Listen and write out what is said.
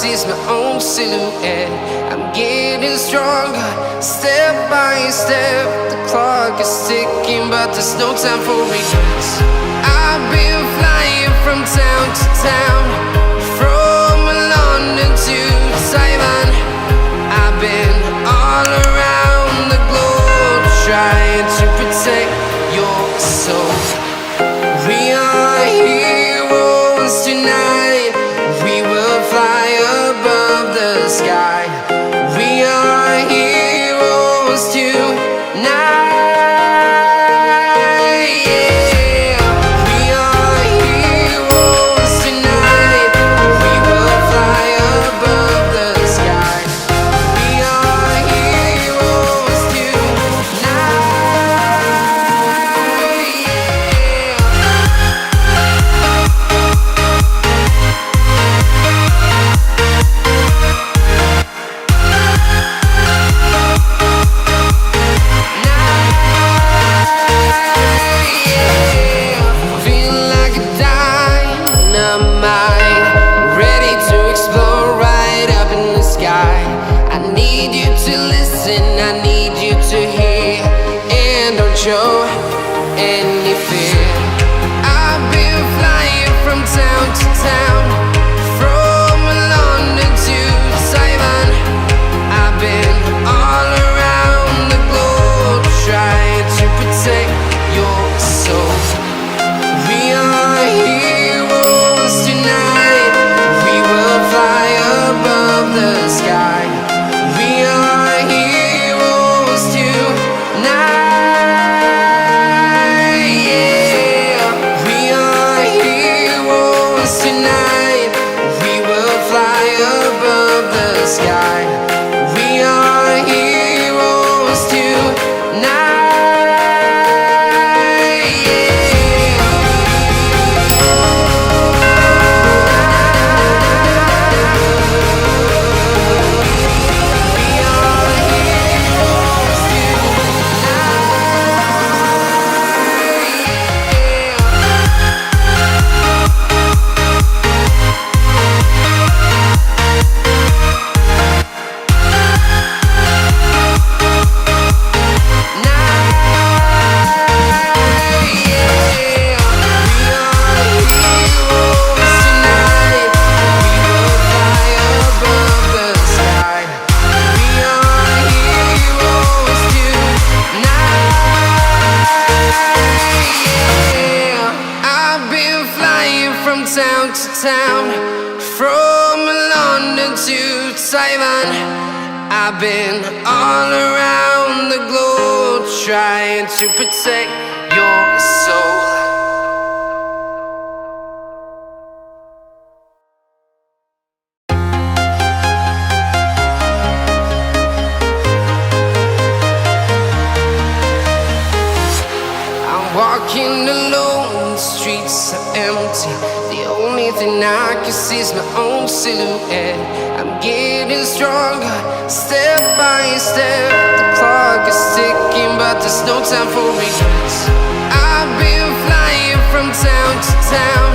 see is my own silhouette. I'm getting stronger, step by step. The clock is ticking, but there's no time for regrets. I've been flying from town to town, from London to Taiwan. I've been all around the globe, trying to protect your soul. We are heroes tonight. We will fly above the sky. We are heroes tonight. Show any fear. I've been flying from town to town, from London to Taiwan. I've been all around the globe, trying to protect your soul. We are heroes tonight. We will fly above the sky. We are heroes tonight. Town to town, from London to Taiwan. I've been all around the globe, trying to protect your soul. I'm walking alone, the streets are empty. The only thing I can see is my own silhouette. I'm getting stronger, step by step. The clock is ticking, but there's no time for regrets. I've been flying from town to town,